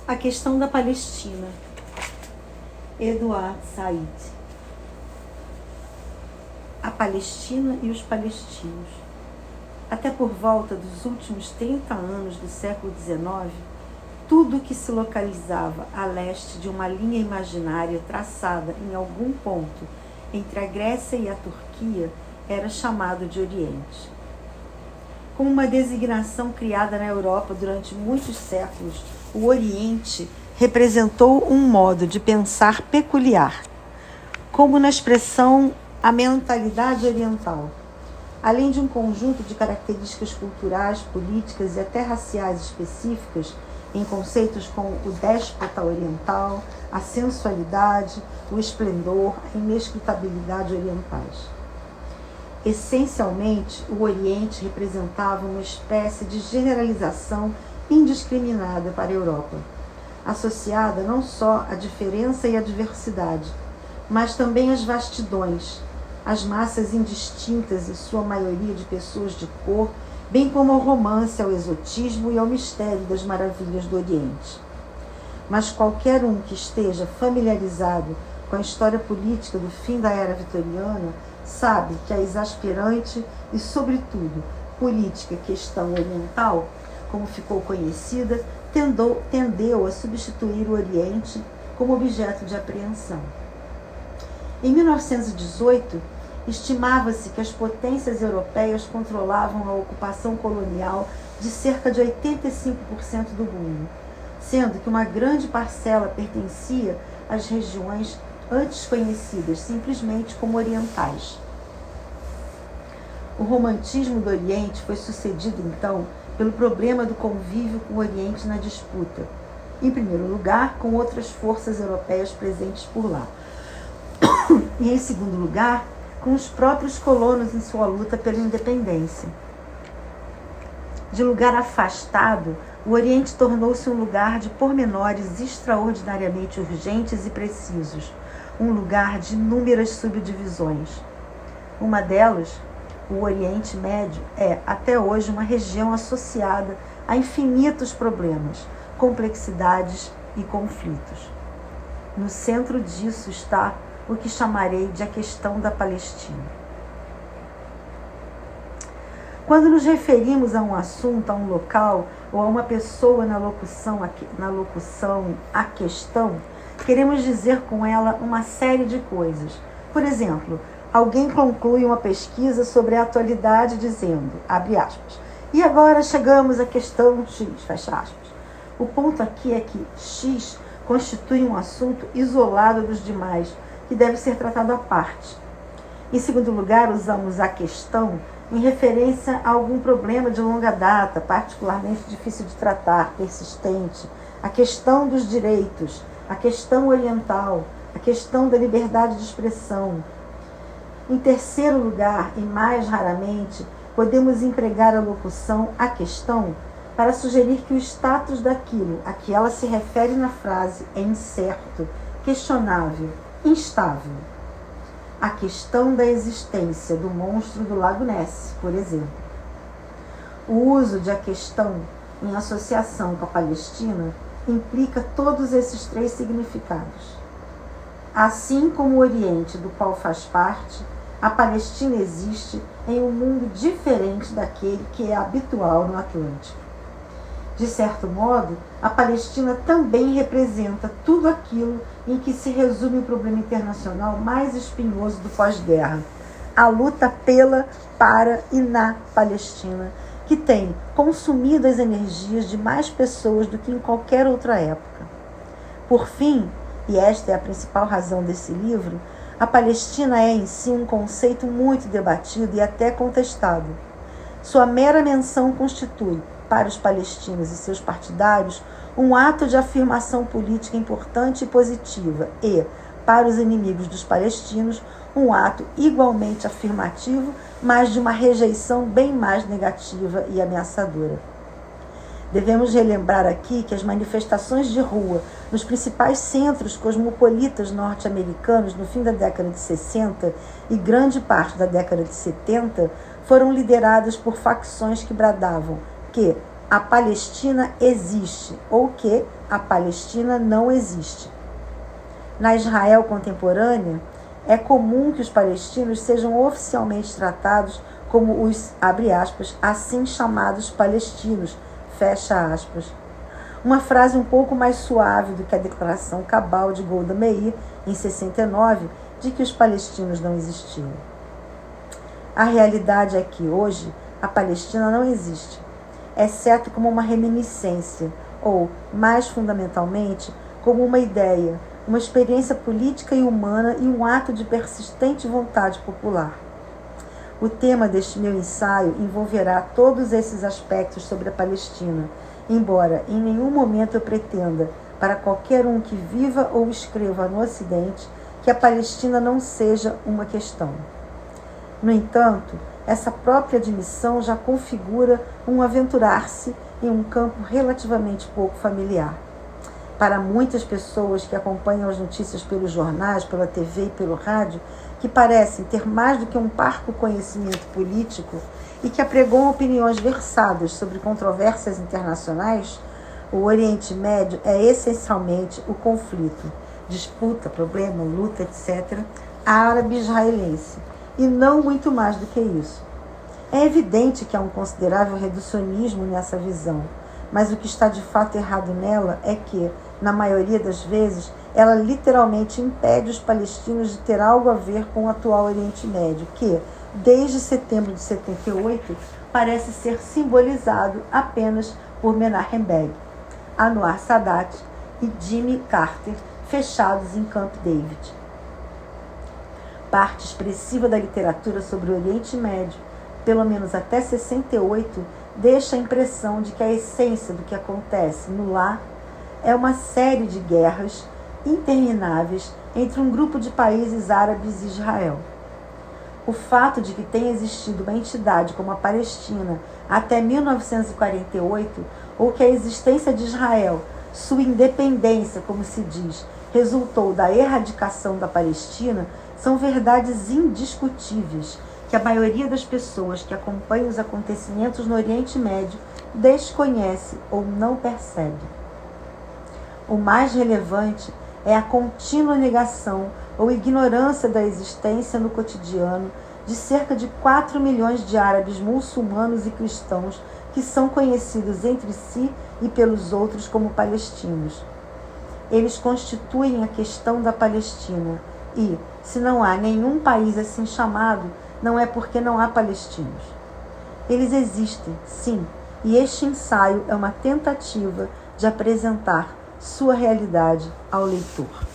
A questão da Palestina. Eduard Said. A Palestina e os palestinos. Até por volta dos últimos 30 anos do século XIX, tudo que se localizava a leste de uma linha imaginária traçada em algum ponto entre a Grécia e a Turquia era chamado de Oriente. Como uma designação criada na Europa durante muitos séculos, o Oriente representou um modo de pensar peculiar, como na expressão a mentalidade oriental. Além de um conjunto de características culturais, políticas e até raciais específicas, em conceitos como o déspota oriental, a sensualidade, o esplendor, a inescrutabilidade orientais. Essencialmente, o Oriente representava uma espécie de generalização indiscriminada para a Europa, associada não só à diferença e à diversidade, mas também às vastidões, às massas indistintas e sua maioria de pessoas de cor, bem como ao romance, ao exotismo e ao mistério das maravilhas do Oriente. Mas qualquer um que esteja familiarizado com a história política do fim da era vitoriana sabe que a exasperante e, sobretudo, política questão oriental, como ficou conhecida, tendeu a substituir o Oriente como objeto de apreensão. Em 1918, estimava-se que as potências europeias controlavam a ocupação colonial de cerca de 85% do mundo, sendo que uma grande parcela pertencia às regiões antes conhecidas simplesmente como orientais. O romantismo do Oriente foi sucedido, então, pelo problema do convívio com o Oriente na disputa, em primeiro lugar, com outras forças europeias presentes por lá, e, em segundo lugar, com os próprios colonos em sua luta pela independência. De lugar afastado, o Oriente tornou-se um lugar de pormenores extraordinariamente urgentes e precisos, um lugar de inúmeras subdivisões. Uma delas, o Oriente Médio, é, até hoje, uma região associada a infinitos problemas, complexidades e conflitos. No centro disso está o que chamarei de a questão da Palestina. Quando nos referimos a um assunto, a um local ou a uma pessoa na locução a questão, queremos dizer com ela uma série de coisas. Por exemplo, alguém conclui uma pesquisa sobre a atualidade dizendo, abre aspas, e agora chegamos à questão X, fecha aspas. O ponto aqui é que X constitui um assunto isolado dos demais, que deve ser tratado à parte. Em segundo lugar, usamos a questão em referência a algum problema de longa data, particularmente difícil de tratar, persistente, a questão dos direitos, a questão oriental, a questão da liberdade de expressão. Em terceiro lugar, e mais raramente, podemos empregar a locução a questão para sugerir que o status daquilo a que ela se refere na frase é incerto, questionável, instável. A questão da existência do monstro do Lago Ness, por exemplo. O uso de a questão em associação com a Palestina implica todos esses três significados. Assim como o Oriente, do qual faz parte, a Palestina existe em um mundo diferente daquele que é habitual no Atlântico. De certo modo, a Palestina também representa tudo aquilo em que se resume o problema internacional mais espinhoso do pós-guerra, a luta pela, para e na Palestina, que tem consumido as energias de mais pessoas do que em qualquer outra época. Por fim, e esta é a principal razão desse livro, a Palestina é em si um conceito muito debatido e até contestado. Sua mera menção constitui, para os palestinos e seus partidários, um ato de afirmação política importante e positiva e, para os inimigos dos palestinos, um ato igualmente afirmativo, mas de uma rejeição bem mais negativa e ameaçadora. Devemos relembrar aqui que as manifestações de rua nos principais centros cosmopolitas norte-americanos no fim da década de 60 e grande parte da década de 70 foram lideradas por facções que bradavam que, a Palestina existe ou que a Palestina não existe. Na Israel contemporânea, é comum que os palestinos sejam oficialmente tratados como os, abre aspas, assim chamados palestinos, fecha aspas. Uma frase um pouco mais suave do que a declaração cabal de Golda Meir, em 69, de que os palestinos não existiam. A realidade é que, hoje, a Palestina não existe, exceto como uma reminiscência, ou, mais fundamentalmente, como uma ideia, uma experiência política e humana e um ato de persistente vontade popular. O tema deste meu ensaio envolverá todos esses aspectos sobre a Palestina, embora em nenhum momento eu pretenda, para qualquer um que viva ou escreva no Ocidente, que a Palestina não seja uma questão. No entanto, essa própria admissão já configura um aventurar-se em um campo relativamente pouco familiar. Para muitas pessoas que acompanham as notícias pelos jornais, pela TV e pelo rádio, que parecem ter mais do que um parco conhecimento político e que apregoam opiniões versadas sobre controvérsias internacionais, o Oriente Médio é essencialmente o conflito, disputa, problema, luta, etc., árabe-israelense, e não muito mais do que isso. É evidente que há um considerável reducionismo nessa visão, mas o que está de fato errado nela é que, na maioria das vezes, ela literalmente impede os palestinos de ter algo a ver com o atual Oriente Médio, que, desde setembro de 78, parece ser simbolizado apenas por Menachem Begin, Anwar Sadat e Jimmy Carter, fechados em Camp David. Parte expressiva da literatura sobre o Oriente Médio, pelo menos até 68, deixa a impressão de que a essência do que acontece no lá é uma série de guerras intermináveis entre um grupo de países árabes e Israel. O fato de que tenha existido uma entidade como a Palestina até 1948, ou que a existência de Israel, sua independência, como se diz, resultou da erradicação da Palestina, são verdades indiscutíveis que a maioria das pessoas que acompanham os acontecimentos no Oriente Médio desconhece ou não percebe. O mais relevante é a contínua negação ou ignorância da existência no cotidiano de cerca de 4 milhões de árabes muçulmanos e cristãos que são conhecidos entre si e pelos outros como palestinos. Eles constituem a questão da Palestina e, se não há nenhum país assim chamado, não é porque não há palestinos. Eles existem, sim, e este ensaio é uma tentativa de apresentar sua realidade ao leitor.